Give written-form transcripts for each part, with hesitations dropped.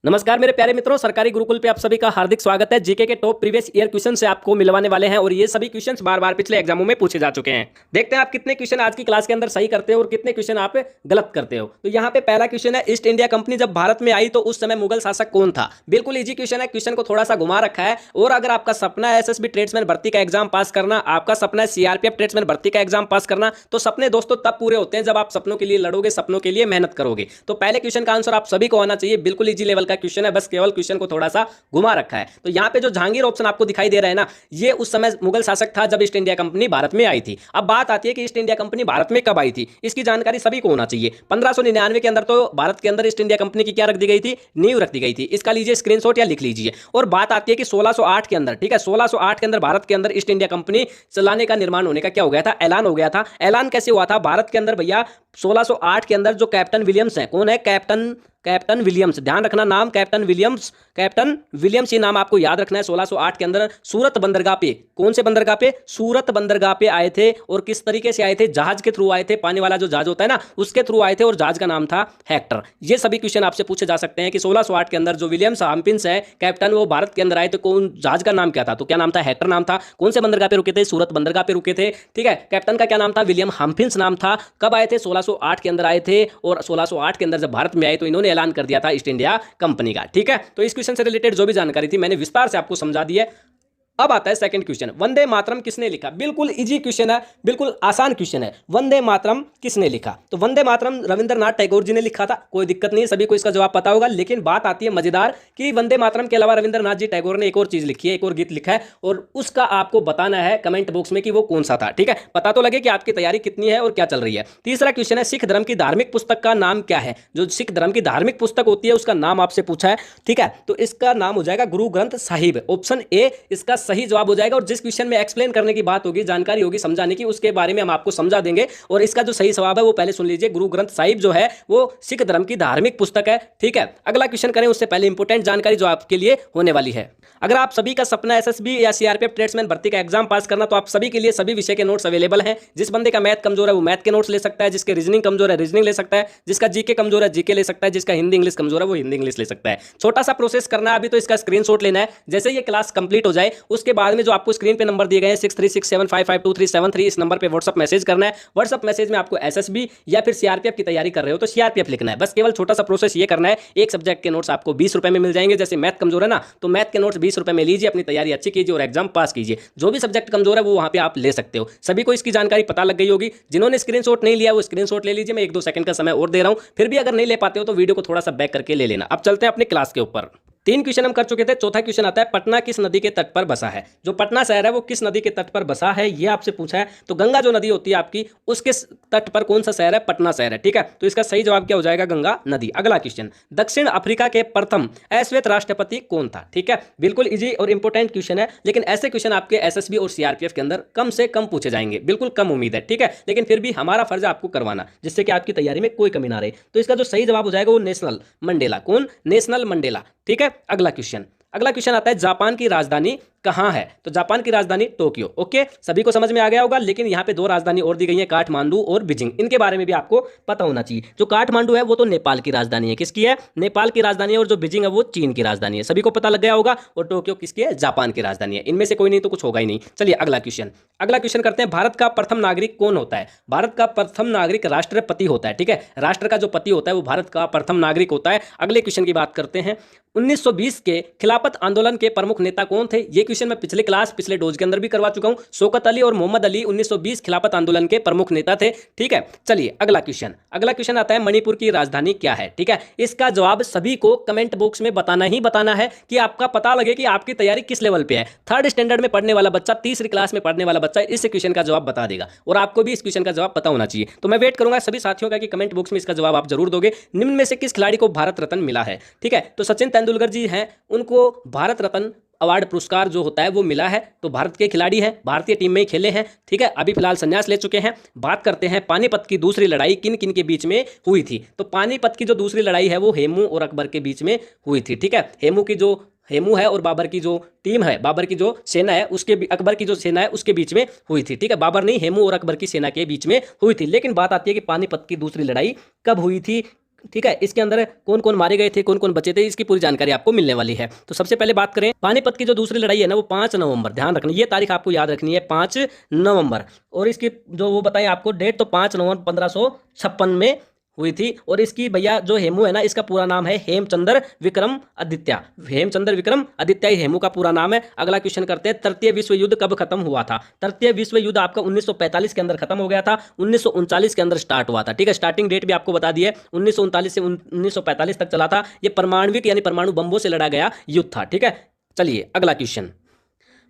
नमस्कार मेरे प्यारे मित्रों, सरकारी गुरुकुल पे आप सभी का हार्दिक स्वागत है। जीके के टॉप प्रीवियस ईयर क्वेश्चन से आपको मिलवाने वाले हैं और ये सभी क्वेश्चंस बार बार पिछले एग्जामों में पूछे जा चुके हैं। देखते हैं आप कितने क्वेश्चन आज की क्लास के अंदर सही करते हो और कितने क्वेश्चन आप गलत करते हो। तो यहाँ पे पहला क्वेश्चन है, ईस्ट इंडिया कंपनी जब भारत में आई तो उस समय मुगल शासक कौन था। बिल्कुल ईजी क्वेश्चन है, क्वेश्चन को थोड़ा सा घुमा रखा है। और अगर आपका सपना है एसएसबी ट्रेड्समैन भर्ती का एग्जाम पास करना, आपका सपना है सीआरपीएफ ट्रेड्समैन भर्ती का एग्जाम पास करना, तो सपने दोस्तों तब पूरे होते हैं जब आप सपनों के लिए लड़ोगे, सपनों के लिए मेहनत करोगे। तो पहले क्वेश्चन का आंसर आप सभी को आना चाहिए। बिल्कुल ईजी लेवल का क्वेश्चन है, बस केवल क्वेश्चन को थोड़ा सा घुमा रखा है। तो यहाँ पे जो जहांगीर ऑप्शन आपको दिखाई दे रहा है ना, ये उस समय मुगल शासक था जब ईस्ट इंडिया कंपनी भारत में आई थी। अब बात आती है कि ईस्ट इंडिया कंपनी भारत में कब आई थी, इसकी जानकारी सभी को होना चाहिए। 1599 के अंदर तो भारत के अंदर ईस्ट इंडिया कंपनी की क्या रख दी गई थी, नींव रख दी गई थी। इसका लीजिए स्क्रीनशॉट या लिख लीजिए। और बात आती है कि 1608 के अंदर, ठीक है, 1608 के अंदर भारत के अंदर ईस्ट इंडिया कंपनी चलाने का निर्माण होने का क्या हो गया था, ऐलान हो गया था। ऐलान कैसे हुआ था भारत के अंदर भैया, 1608 के अंदर जो कैप्टन विलियम्स है, कौन है, कैप्टन विलियम्स, ध्यान रखना नाम, कैप्टन विलियम्स ये नाम आपको याद रखना है। 1608 के अंदर सूरत बंदरगाह पे, कौन से बंदरगाह पे, सूरत बंदरगाह पे आए थे। और किस तरीके से आए थे, जहाज के थ्रू आए थे, पानी वाला जो जहाज होता है ना, उसके थ्रू आए थे और जहाज का नाम था हेक्टर। ये सभी क्वेश्चन आपसे पूछे जा सकते हैं कि 1608 के अंदर जो विलियम्स हम्पिंस है कैप्टन, वो भारत के अंदर आए तो कौन, जहाज का नाम क्या था, तो क्या नाम था, हेक्टर नाम था। कौन से बंदरगाह पे रुके थे, सूरत बंदरगाह पे रुके थे, ठीक है। कैप्टन का क्या नाम था, विलियम हम्पिंस नाम था। कब आए थे, 1608 के अंदर आए थे। और 1608 के अंदर जब भारत में आए तो इन्होंने ऐलान कर दिया था ईस्ट इंडिया कंपनी का, ठीक है। तो इस क्वेश्चन से रिलेटेड जो भी जानकारी थी मैंने विस्तार से आपको समझा दी है। अब आता है सेकंड क्वेश्चन, वंदे मातरम किसने लिखा। बिल्कुल इजी क्वेश्चन है, बिल्कुल आसान क्वेश्चन है। वंदे मातरम किसने लिखा, तो वंदे मातरम रविंद्रनाथ टैगोर जी ने लिखा था। कोई दिक्कत नहीं, सभी को इसका जवाब पता होगा। लेकिन बात आती है मजेदार कि वंदे मातरम के अलावा रविंद्रनाथ जी टैगोर ने एक और चीज लिखी है, एक और गीत लिखा है, और उसका आपको बताना है कमेंट बॉक्स में कि वो कौन सा था, ठीक है। पता तो लगे कि आपकी तैयारी कितनी है और क्या चल रही है। तीसरा क्वेश्चन है, सिख धर्म की धार्मिक पुस्तक का नाम क्या है। जो सिख धर्म की धार्मिक पुस्तक होती है उसका नाम आपसे पूछा है, ठीक है। तो इसका नाम हो जाएगा गुरु ग्रंथ साहिब। ऑप्शन ए इसका सही जवाब हो जाएगा। जिस क्वेश्चन में एक्सप्लेन करने की बात होगी, जानकारी होगी समझाने की, उसके बारे में हम आपको समझा देंगे। और इसका जो सही जवाब है वो पहले सुन लीजिए, गुरु ग्रंथ साहिब जो है वो सिख धर्म की धार्मिक पुस्तक है, ठीक है। अगला क्वेश्चन करें उससे पहले इंपॉर्टेंट जानकारी जो आपके लिए होने वाली है। अगर आप सभी का सपना एसएसबी या सीआरपीएफ ट्रेड्समैन भर्ती का एग्जाम पास करना, तो आप सभी के लिए सभी विषय के नोट्स अवेलेबल हैं। जिस बंदे का मैथ कमजोर है वो मैथ के नोट्स ले सकता है, जिसके रीजनिंग कमजोर है रीजनिंग ले सकता है, जिसका जीके कमजोर है जीके ले सकता है, जिसका हिंदी इंग्लिश कमजोर है वो हिंदी इंग्लिश ले सकता है। छोटा सा प्रोसेस करना है अभी, तो इसका स्क्रीनशॉट लेना है। जैसे ये क्लास कंप्लीट हो जाए उसके बाद में जो आपको स्क्रीन पे नंबर दिए गए हैं 6367552373, इस नंबर पे व्हाट्सअप मैसेज करना है। व्हाट्सअप मैसेज में आपको एसएसबी या फिर सीआरपीएफ की तैयारी कर रहे हो तो सीआरपीएफ लिखना है। बस केवल छोटा सा प्रोसेस ये करना है। एक सब्जेक्ट के नोट्स आपको 20 रुपए में मिल जाएंगे। जैसे मैथ कमजोर है ना, तो मैथ के नोट्स 20 रुपए में लीजिए, अपनी तैयारी अच्छी कीजिए और एग्जाम पास कीजिए। जो भी सब्जेक्ट कमजोर है वो वहां पे आप ले सकते हो। सभी को इसकी जानकारी पता लग गई होगी। जिन्होंने स्क्रीनशॉट नहीं लिया वो स्क्रीनशॉट ले लीजिए। मैं 1-2 सेकंड का समय और दे रहा हूं। फिर भी अगर नहीं ले पाते हो तो वीडियो को थोड़ा सा बैक करके ले लेना। अब चलते हैं अपने क्लास के ऊपर। 3 क्वेश्चन हम कर चुके थे। चौथा क्वेश्चन आता है, पटना किस नदी के तट पर बसा है। जो पटना शहर है वो किस नदी के तट पर बसा है, ये आपसे पूछा है। तो गंगा जो नदी होती है आपकी, उसके तट पर कौन सा शहर है, पटना शहर है, ठीक है। तो इसका सही जवाब क्या हो जाएगा, गंगा नदी। अगला क्वेश्चन, दक्षिण अफ्रीका के प्रथम अश्वेत राष्ट्रपति कौन था, ठीक है। बिल्कुल इजी और इंपॉर्टेंट क्वेश्चन है, लेकिन ऐसे क्वेश्चन आपके एसएसबी और सीआरपीएफ के अंदर कम से कम पूछे जाएंगे, बिल्कुल कम उम्मीद है, ठीक है। लेकिन फिर भी हमारा फर्ज है आपको करवाना, जिससे कि आपकी तैयारी में कोई कमी ना रहे। तो इसका जो सही जवाब हो जाएगा वो नेशनल मंडेला, कौन, नेशनल मंडेला, ठीक है। अगला क्वेश्चन आता है, जापान की राजधानी कहां है। तो जापान की राजधानी टोक्यो, ओके। सभी को समझ में आ गया होगा। लेकिन यहां पे 2 राजधानी और दी गई है, काठमांडू और बीजिंग। इनके बारे में भी आपको पता होना चाहिए। जो काठमांडू है वो तो नेपाल की राजधानी है, किसकी है, नेपाल की राजधानी है। और जो बीजिंग है वो चीन की राजधानी है, सभी को पता लग गया होगा। और टोक्यो किसकी है, जापान की राजधानी है। इनमें से कोई नहीं तो कुछ होगा ही नहीं। चलिए अगला क्वेश्चन करते हैं, भारत का प्रथम नागरिक कौन होता है। भारत का प्रथम नागरिक राष्ट्रपति होता है, ठीक है। राष्ट्र का जो पति होता है वो भारत का प्रथम नागरिक होता है। अगले क्वेश्चन की बात करते हैं, 1920 के खिलाफत आंदोलन के प्रमुख नेता कौन थे। ये क्वेश्चन मैं पिछले डोज के अंदर भी करवा चुका हूं। शौकत अली और मोहम्मद अली 1920 खिलाफत आंदोलन के प्रमुख नेता थे, ठीक है। चलिए अगला क्वेश्चन आता है, मणिपुर की राजधानी क्या है, ठीक है। इसका जवाब सभी को कमेंट बॉक्स में बताना ही बताना है कि आपका पता लगे कि आपकी तैयारी किस लेवल पे है। 3rd स्टैंडर्ड में पढ़ने वाला बच्चा, 3री क्लास में पढ़ने वाला बच्चा इस क्वेश्चन का जवाब बता देगा। और आपको भी इस क्वेश्चन का जवाब पता होना चाहिए। तो मैं वेट करूंगा सभी साथियों का कि कमेंट बॉक्स में इसका जवाब आप जरूर दोगे। निम्न में से किस खिलाड़ी को भारत रत्न मिला है, ठीक है। तो सचिन तेंदुलकर जी हैं, उनको भारत रत्न अवार्ड पुरस्कार जो होता है वो मिला है। तो भारत के खिलाड़ी हैं, भारतीय टीम में ही खेले हैं, ठीक है। अभी फिलहाल संन्यास ले चुके हैं। बात करते हैं, पानीपत की दूसरी लड़ाई किन किन के बीच में हुई थी। तो पानीपत की जो दूसरी लड़ाई है वो हेमू और अकबर के बीच में हुई थी, ठीक है। हेमू है और बाबर की जो टीम है, बाबर की जो सेना है उसके, अकबर की जो सेना है उसके बीच में हुई थी, ठीक है। बाबर नहीं, हेमू और अकबर की सेना के बीच में हुई थी। लेकिन बात आती है कि पानीपत की दूसरी लड़ाई कब हुई थी, ठीक है, इसके अंदर कौन कौन मारे गए थे, कौन कौन बचे थे, इसकी पूरी जानकारी आपको मिलने वाली है। तो सबसे पहले बात करें पानीपत की जो दूसरी लड़ाई है ना, वो 5 नवंबर, ध्यान रखना ये तारीख आपको याद रखनी है, 5 नवंबर। और इसकी जो वो बताएं आपको डेट, तो 5 नवंबर 1556 में हुई थी। और इसकी भैया जो हेमू है ना, इसका पूरा नाम है हेमचंद्र विक्रम आदित्य। हेमचंद्र विक्रम आदित्य ही हेमू का पूरा नाम है। अगला क्वेश्चन करते हैं, तृतीय विश्व युद्ध कब खत्म हुआ था? तृतीय विश्व युद्ध आपका 1945 के अंदर खत्म हो गया था, 1939 के अंदर स्टार्ट हुआ था। ठीक है, स्टार्टिंग डेट भी आपको बता दी है, 1939 से 1945 तक चला था। ये परमाणविक यानी परमाणु बम्बों से लड़ा गया युद्ध था। ठीक है, चलिए अगला क्वेश्चन,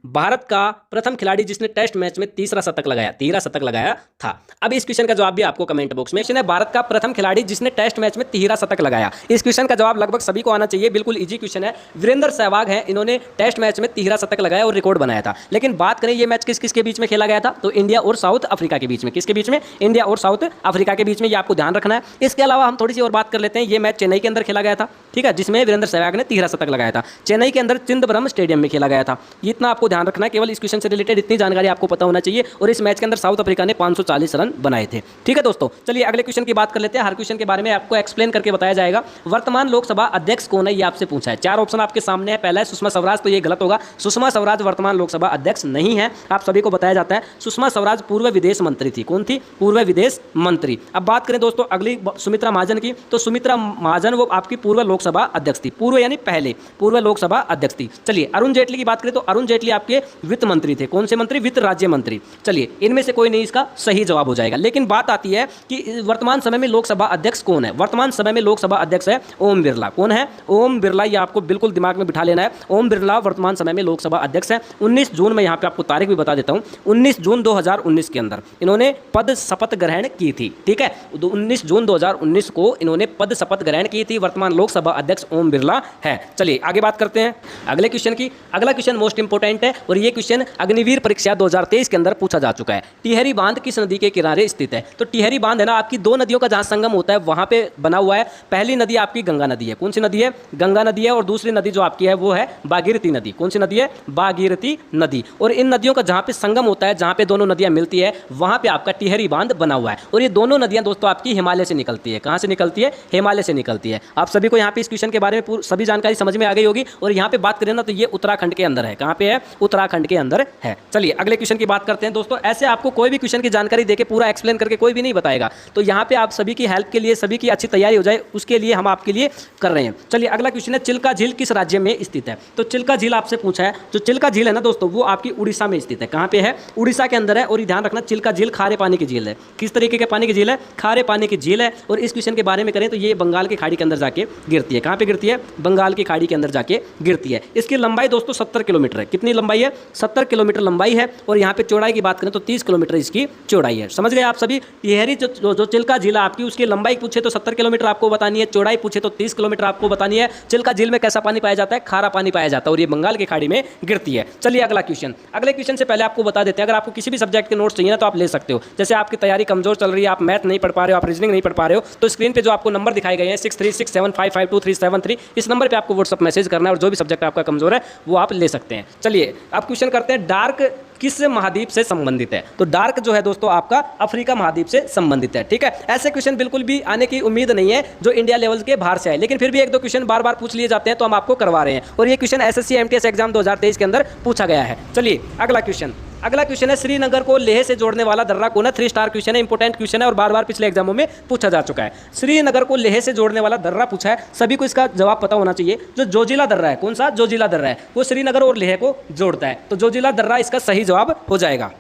भारत का प्रथम खिलाड़ी जिसने टेस्ट मैच में तीसरा शतक लगाया था। अब इस क्वेश्चन का जवाब भी आपको कमेंट बॉक्स में। क्वेश्चन है, भारत का प्रथम खिलाड़ी जिसने टेस्ट मैच में तीसरा शतक लगाया। इस क्वेश्चन का जवाब लगभग सभी को आना चाहिए, बिल्कुल इजी क्वेश्चन है। वीरेंद्र सहवाग हैं, इन्होंने टेस्ट मैच में तीसरा शतक लगाया और रिकॉर्ड बनाया था। लेकिन बात करें ये मैच किस किसके बीच में खेला गया था, तो इंडिया और साउथ अफ्रीका के बीच में। किसके बीच में? इंडिया और साउथ अफ्रीका के बीच में, ये आपको ध्यान रखना है। इसके अलावा हम थोड़ी सी और बात कर लेते हैं। ये मैच चेन्नई के अंदर खेला गया था, ठीक है, जिसमें वीरेंद्र सहवाग ने तीसरा शतक लगाया था। चेन्नई के अंदर चिदंबरम स्टेडियम में खेला गया था। इतना आपको ध्यान रखना है, केवल इस से रिलेटेड इतनी जानकारी आपको पता होना चाहिए। और इस मैच के अंदर साउथ अफ्रीका ने 540 रन बनाए थे। ठीक है दोस्तों, चलिए अगले क्वेश्चन की बात कर लेते हैं। हर क्वेश्चन के बारे में आपको एक्सप्लेन करके बताया जाएगा। वर्तमान लोकसभा अध्यक्ष कौन है, ये आपसे पूछा है। 4 ऑप्शन आपके सामने है। पहला है सुषमा स्वराज, तो ये गलत होगा। सुषमा स्वराज वर्तमान लोकसभा अध्यक्ष नहीं है, आप सभी को बताया जाता है। सुषमा स्वराज पूर्व विदेश मंत्री थी। कौन थी? पूर्व विदेश मंत्री। अब बात करें दोस्तों अगली सुमित्रा महाजन की, तो सुमित्रा महाजन वो आपकी पूर्व लोकसभा अध्यक्ष थी। पूर्व यानी पहले पूर्व लोकसभा अध्यक्ष थी। चलिए अरुण जेटली की बात करें, तो अरुण जेटली आपके वित्त मंत्री थे। कौन से मंत्री? वित्त राज्य मंत्री। चलिए इनमें से कोई नहीं इसका सही जवाब हो जाएगा। लेकिन बात आती है कि वर्तमान समय में लोकसभा अध्यक्ष कौन है। वर्तमान समय में लोकसभा अध्यक्ष है ओम बिरला। कौन है? ओम बिरला। ये आपको बिल्कुल दिमाग में बिठा लेना है। ओम बिरला वर्तमान समय में लोकसभा अध्यक्ष है। 19 जून में, यहाँ पे आपको तारीख भी बता देता हूँ, 19 जून 2019 के अंदर इन्होंने पद शपथ ग्रहण की थी। ठीक है, 19 जून 2019 को इन्होंने पद शपथ ग्रहण की थी। वर्तमान लोकसभा अध्यक्ष ओम बिरला है। चलिए आगे बात करते हैं अगले क्वेश्चन की। अगला क्वेश्चन मोस्ट इंपोर्टेंट है और ये क्वेश्चन अग्निवीर परीक्षा 2023 के अंदर पूछा जा चुका है। टिहरी बांध किस नदी के किनारे स्थित है? तो टिहरी बांध है ना, आपकी 2 नदियों का जहां संगम होता है वहां पे बना हुआ है। पहली नदी आपकी गंगा नदी है। कौन सी नदी है? गंगा नदी है। और दूसरी नदी जो आपकी है वो है भागीरथी नदी। कौन सी नदी है? भागीरथी नदी। और इन नदियों का जहां पे संगम होता है, जहां पे दोनों नदियां मिलती है, वहां पे आपका टिहरी बांध बना हुआ है। और ये दोनों नदियां दोस्तों आपकी हिमालय से निकलती है। कहां से निकलती है? हिमालय से निकलती है। आप सभी को यहाँ पे इस क्वेश्चन के बारे में सभी जानकारी समझ में आ गई होगी। और यहाँ पे बात करें ना, तो ये उत्तराखंड के अंदर है। कहाँ पे है? उत्तराखंड के अंदर है। चलिए अगले क्वेश्चन की बात करते हैं दोस्तों। ऐसे आपको कोई भी क्वेश्चन की जानकारी देके पूरा एक्सप्लेन करके कोई भी नहीं बताएगा। तो यहाँ पे आप सभी की हेल्प के लिए, सभी की अच्छी तैयारी हो जाए, उसके लिए हम आपके लिए कर रहे हैं। चलिए अगला क्वेश्चन है, चिल्का झील किस राज्य में स्थित है? तो चिल्का झील आपसे पूछा है। जो चिल्का झील है ना दोस्तों, वो आपकी उड़ीसा में स्थित है। कहाँ पे है? उड़ीसा के अंदर है। और ध्यान रखना, चिल्का झील खारे पानी की झील है। किस तरीके के पानी की झील है? खारे पानी की झील है। और इस क्वेश्चन के बारे में करें तो ये बंगाल की खाड़ी के अंदर जाके गिरती है। कहाँ पे गिरती है? बंगाल की खाड़ी के अंदर जाके गिरती है। इसकी लंबाई दोस्तों 70 किलोमीटर है। कितनी लंबाई है? 70 किलोमीटर लंबाई है। और यहाँ पे चौड़ाई की बात करें तो 30 किलोमीटर इसकी चौड़ाई है। समझ गए आप सभी? टिहरी जो चिल्का झील आपकी, उसकी लंबाई पूछे तो 70 किलोमीटर आपको बतानी है, चौड़ाई पूछे तो 30 किलोमीटर आपको बतानी है। चिल्का झील में कैसा पानी पाया जाता है? खारा पानी पाया जाता है। और ये बंगाल की खाड़ी में गिरती है। चलिए अगला क्वेश्चन। अगले क्वेश्चन से पहले आपको बता देते हैं, अगर आपको किसी भी सब्जेक्ट के नोट्स चाहिए ना, तो आप ले सकते हो। जैसे आपकी तैयारी कमजोर चल रही है, आप मैथ नहीं पढ़ पा रहे हो, आप रीजनिंग नहीं पढ़ पा रहे हो, तो स्क्रीन पे जो आपको नंबर दिखाए गए हैं 6367552373, इस नंबर पे आपको व्हाट्सएप मैसेज करना है। और जो भी सब्जेक्ट आपका कमजोर है वो आप ले सकते हैं। चलिए अब क्वेश्चन करते हैं, डार्क किस महाद्वीप से संबंधित है? तो डार्क जो है दोस्तों आपका अफ्रीका महाद्वीप से संबंधित है। ठीक है, ऐसे क्वेश्चन बिल्कुल भी आने की उम्मीद नहीं है जो इंडिया लेवल के बाहर से आए, लेकिन फिर भी 1-2 क्वेश्चन बार बार पूछ लिए जाते हैं, तो हम आपको करवा रहे हैं। और ये क्वेश्चन एसएससी एमटीएस एग्जाम 2023 के अंदर पूछा गया है। चलिए अगला क्वेश्चन। अगला क्वेश्चन है, श्रीनगर को लेह से जोड़ने वाला दर्रा कौन है? 3 स्टार क्वेश्चन है, इंपोर्टेंट क्वेश्चन है और बार बार पिछले एग्जामों में पूछा जा चुका है। श्रीनगर को लेह से जोड़ने वाला दर्रा पूछा है, सभी को इसका जवाब पता होना चाहिए। जो जोजिला दर्रा है, कौन सा? जोजिला दर्रा है, वो श्रीनगर और लेह को जोड़ता है। तो जोजिला दर्रा इसका सही जवाब हो जाएगा।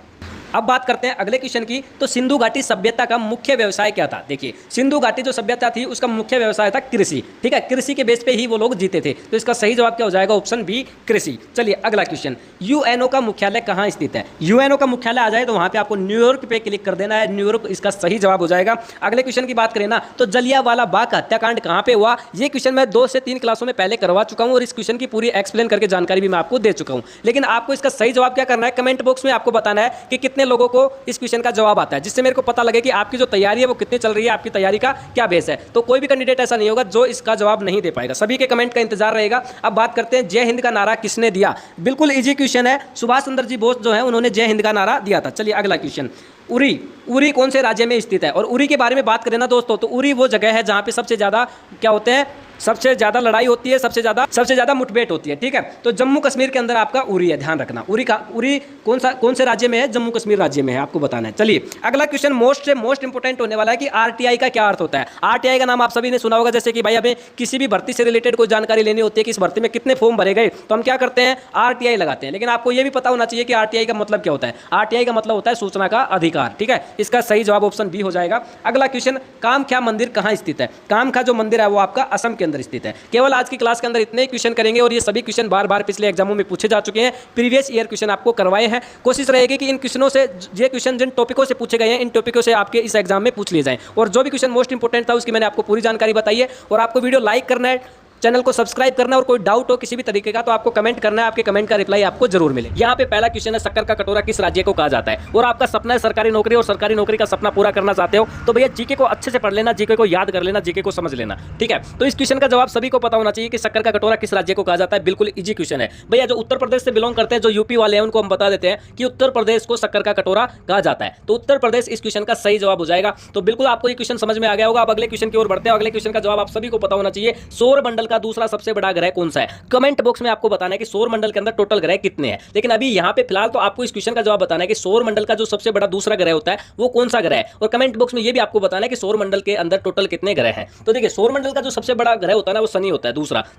अब बात करते हैं अगले क्वेश्चन की। तो सिंधु घाटी सभ्यता का मुख्य व्यवसाय क्या था? देखिए, सिंधु घाटी जो सभ्यता थी उसका मुख्य व्यवसाय था कृषि। ठीक है, कृषि के बेस पे ही वो लोग जीते थे। तो इसका सही जवाब क्या हो जाएगा? ऑप्शन बी, कृषि। चलिए अगला क्वेश्चन, यूएनओ का मुख्यालय कहाँ स्थित है? यूएनओ का मुख्यालय आ जाए तो वहां पे आपको न्यूयॉर्क पे क्लिक कर देना है। न्यूयॉर्क इसका सही जवाब हो जाएगा। अगले क्वेश्चन की बात करें ना, तो जलियांवाला बाग का हत्याकांड कहाँ पे हुआ? ये क्वेश्चन मैं 2 से 3 क्लासों में पहले करवा चुका हूँ और इस क्वेश्चन की पूरी एक्सप्लेन करके जानकारी भी मैं आपको दे चुका हूँ। लेकिन आपको इसका सही जवाब क्या करना है? कमेंट बॉक्स में आपको बताना है कि कितने कितने लोगों को इस क्वेश्चन का जवाब आता है, जिससे मेरे को पता लगे कि आपकी जो तैयारी है वो कितनी चल रही है, आपकी तैयारी का क्या बेस है। तो कोई भी कैंडिडेट ऐसा नहीं होगा जो इसका जवाब नहीं दे पाएगा, सभी के कमेंट का इंतजार रहेगा। अब बात करते हैं, जय हिंद का नारा किसने दिया? बिल्कुल इजी क्वेश्चन है, सुभाष चंद्र जी बोस जो है उन्होंने जय हिंद का नारा दिया था। चलिए अगला क्वेश्चन, उरी कौन से राज्य में स्थित है? और उरी के बारे में बात करें ना दोस्तों, तो उरी वो जगह है जहाँ पे सबसे ज़्यादा क्या होते हैं, सबसे ज़्यादा लड़ाई होती है, सबसे ज़्यादा मुठभेड़ होती है, ठीक है। तो जम्मू कश्मीर के अंदर आपका उरी है, ध्यान रखना। उरी कौन से राज्य में है? जम्मू कश्मीर राज्य में है, आपको बताना है। चलिए अगला क्वेश्चन मोस्ट इंपोर्टेंट होने वाला है कि आरटीआई का क्या अर्थ होता है। आरटीआई का नाम आप सभी ने सुना होगा, जैसे कि भाई हमें किसी भी भर्ती से रिलेटेड कोई जानकारी लेनी होती है कि इस भर्ती में कितने फॉर्म भरे गए, तो हम क्या करते हैं, आरटीआई लगाते हैं। लेकिन आपको यह भी पता होना चाहिए कि आरटीआई का मतलब क्या होता है। आरटीआई का मतलब होता है सूचना का अधिकार, ठीक है। इसका सही जवाब ऑप्शन बी हो जाएगा। अगला क्वेश्चन, कामाख्या मंदिर कहाँ स्थित है? कामाख्या जो मंदिर है वो आपका असम के अंदर स्थित है। केवल आज की क्लास के अंदर इतने क्वेश्चन करेंगे और ये सभी क्वेश्चन बार बार पिछले एग्जामों में पूछे जा चुके हैं, प्रीवियस ईयर क्वेश्चन आपको करवाए हैं। कोशिश रहेगी कि इन क्वेश्चनों से, ये क्वेश्चन जिन टॉपिकों से पूछे गए हैं, इन टॉपिकों से आपके इस एग्जाम में पूछ लिए जाएं। और जो भी क्वेश्चन मोस्ट इंपोर्टेंट था उसकी मैंने आपको पूरी जानकारी बताई है। और आपको वीडियो लाइक करना है, चैनल को सब्सक्राइब करना, और कोई डाउट हो किसी भी तरीके का तो आपको कमेंट करना है, आपके कमेंट का रिप्लाई आपको जरूर मिले। यहाँ पे पहला क्वेश्चन है, शक्कर का कटोरा किस राज्य को कहा जाता है? और आपका सपना है सरकारी नौकरी, और सरकारी नौकरी का सपना पूरा करना चाहते हो तो भैया जीके को अच्छे से पढ़ लेना, जीके को याद कर लेना, जीके को समझ लेना, ठीक है। तो इस क्वेश्चन का जवाब सभी को पता होना चाहिए कि शक्कर का कटोरा किस राज्य को कहा जाता है। बिल्कुल इजी क्वेश्चन है भैया। जो उत्तर प्रदेश से बिलोंग करते हैं, जो यूपी वाले हैं, उनको हम बता देते हैं कि उत्तर प्रदेश को शक्कर का कटोरा कहा जाता है। तो उत्तर प्रदेश इस क्वेश्चन का सही जवाब हो जाएगा। तो बिल्कुल आपको ये क्वेश्चन समझ में आ गया होगा। अब अगले क्वेश्चन की ओर बढ़ते हैं। अगले क्वेश्चन का जवाब आप सभी को पता होना चाहिए, सौर मंडल का दूसरा सबसे बड़ा ग्रह कौन सा है? कमेंट बॉक्स में आपको बताना है कि सौर मंडल के अंदर टोटल ग्रह कितने हैं। लेकिन अभी यहां पे फिलहाल तो आपको इस क्वेश्चन का जवाब बताना है कि सौर मंडल का जो सबसे बड़ा दूसरा ग्रह होता है वो कौन सा ग्रह है। और कमेंट बॉक्स में ये भी आपको बताना है कि सौर मंडल के अंदर टोटल कितने ग्रह हैं। तो देखिए, सौर मंडल का जो सबसे बड़ा ग्रह होता है ना वो शनि होता है,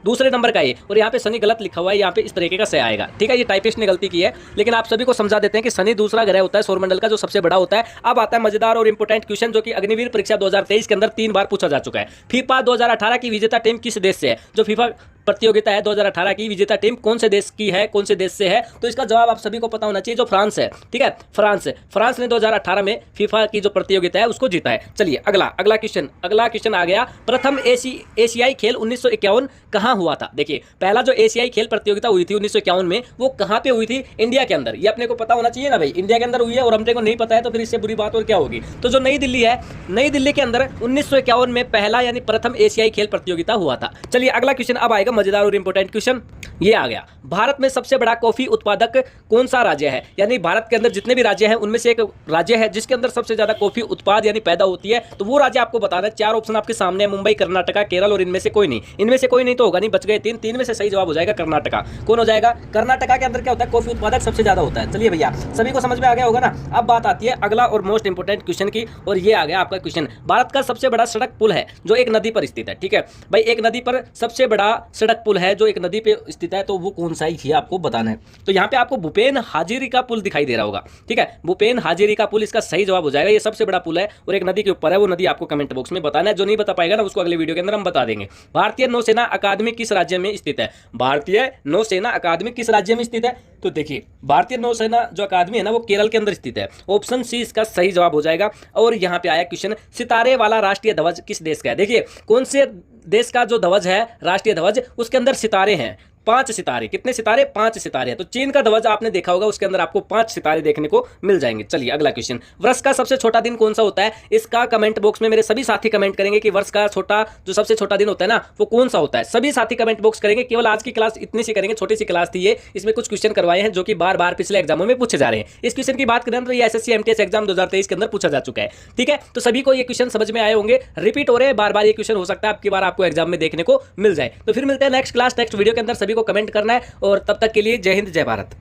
दूसरे नंबर का ये। और यहाँ पे शनि गलत लिखा हुआ है, यहाँ पे इस तरीके का से आएगा, ठीक है। ये टाइपिस्ट ने गलती की है, लेकिन आप सभी को समझा देते हैं कि शनि दूसरा ग्रह होता है सौर मंडल का, जो सबसे बड़ा होता है। अब आता है मजेदार और इंपोर्टेंट क्वेश्चन, जो कि अग्निवीर परीक्षा 2023 के अंदर 3 बार पूछा जा चुका है। फीफा 2018 की विजेता टीम किस देश से है? जो फीफा प्रतियोगिता है 2018 की, विजेता टीम कौन से देश की है, कौन से देश से है? तो इसका जवाब आप सभी को पता होना चाहिए, जो फ्रांस है, ठीक है। फ्रांस ने 2018 में फीफा की जो प्रतियोगिता है उसको जीता है। चलिए अगला क्वेश्चन आ गया, प्रथम एशियाई खेल 1951 कहाँ हुआ था? देखिए, पहला जो एशियाई खेल प्रतियोगिता हुई थी 1951 में, वो कहाँ पे हुई थी? इंडिया के अंदर। ये अपने को पता होना चाहिए ना भाई, इंडिया के अंदर हुई है और हमने को नहीं पता है तो फिर इससे बुरी बात और क्या होगी। तो जो नई दिल्ली है, नई दिल्ली के अंदर 1951 में पहला यानी प्रथम एशियाई खेल प्रतियोगिता हुआ था। चलिए अगला क्वेश्चन अब आएगा, मजेदार और इंपोर्टेंट क्वेश्चन ये आ गया, भारत में सबसे बड़ा कॉफी उत्पादक कौन सा राज्य है? यानी भारत के अंदर जितने भी राज्य हैं उनमें से एक राज्य है जिसके अंदर सबसे ज्यादा कॉफी उत्पाद यानी पैदा होती है। तो वो राज्य आपको बताना है। 4 ऑप्शन आपके सामने है, मुंबई, कर्नाटका, केरल और इनमें से कोई नहीं। इनमें से कोई नहीं तो होगा नहीं, बच गए 3 में से सही जवाब हो जाएगा कर्नाटका। कौन हो जाएगा? कर्नाटका के अंदर क्या होता है? कॉफी उत्पादक सबसे ज्यादा होता है। चलिए भैया, सभी को समझ में आ गया होगा ना। अब बात आती है अगला और मोस्ट इंपोर्टेंट क्वेश्चन की, और ये आ गया आपका क्वेश्चन, भारत का सबसे बड़ा सड़क पुल है जो एक नदी पर स्थित है, ठीक है भाई। एक नदी पर सबसे बड़ा सड़क पुल है जो एक नदी पे स्थित है, तो वो कौन सा ही आपको बताना है। तो यहाँ पे आपको भूपेन हाजिरी पुल दिखाई दे रहा होगा, ठीक है। भूपेन हाजिरी पुल इसका सही जवाब हो जाएगा। ये सबसे बड़ा पुल है और एक नदी के ऊपर है, वो नदी आपको कमेंट बॉक्स में बताना है। जो नहीं बता पाएगा ना उसको अगले वीडियो के अंदर हम बता देंगे। भारतीय नौसेना अकादमी किस राज्य में स्थित है? भारतीय नौसेना अकादमी किस राज्य में स्थित है? तो देखिए, भारतीय नौसेना जो अकादमी है ना वो केरल के अंदर स्थित है। ऑप्शन सी इसका सही जवाब हो जाएगा। और यहाँ पे आया क्वेश्चन, सितारे वाला राष्ट्रीय ध्वज किस देश का है? देखिए, कौन से देश का जो ध्वज है राष्ट्रीय ध्वज, उसके अंदर सितारे हैं, 5 सितारे। कितने सितारे? 5 सितारे हैं। तो चीन का ध्वज आपने देखा होगा, उसके अंदर आपको 5 सितारे देखने को मिल जाएंगे। चलिए अगला क्वेश्चन, वर्ष का सबसे छोटा दिन कौन सा होता है? इसका कमेंट बॉक्स में मेरे सभी साथी कमेंट करेंगे कि वर्ष का जो सबसे छोटा दिन होता है ना वो कौन सा होता है। सभी साथी कमेंट बॉक्स करेंगे। केवल आज की क्लास इतनी सी करेंगे, छोटी सी क्लास थी ये, इसमें कुछ क्वेश्चन करवाए हैं जो कि बार बार पिछले एग्जामों में पूछे जा रहे हैं। इस क्वेश्चन की बात करें तो ये एसएससी एमटीएस एग्जाम 2023 के अंदर पूछा जा चुका है, ठीक है। तो सभी को ये क्वेश्चन समझ में आए होंगे, रिपीट हो रहे हैं बार बार ये क्वेश्चन, हो सकता है आपकी बार आपको एग्जाम में देखने को मिल जाए। तो फिर मिलते हैं नेक्स्ट क्लास नेक्स्ट वीडियो के अंदर। सभी को कमेंट करना है और तब तक के लिए जय हिंद जय भारत।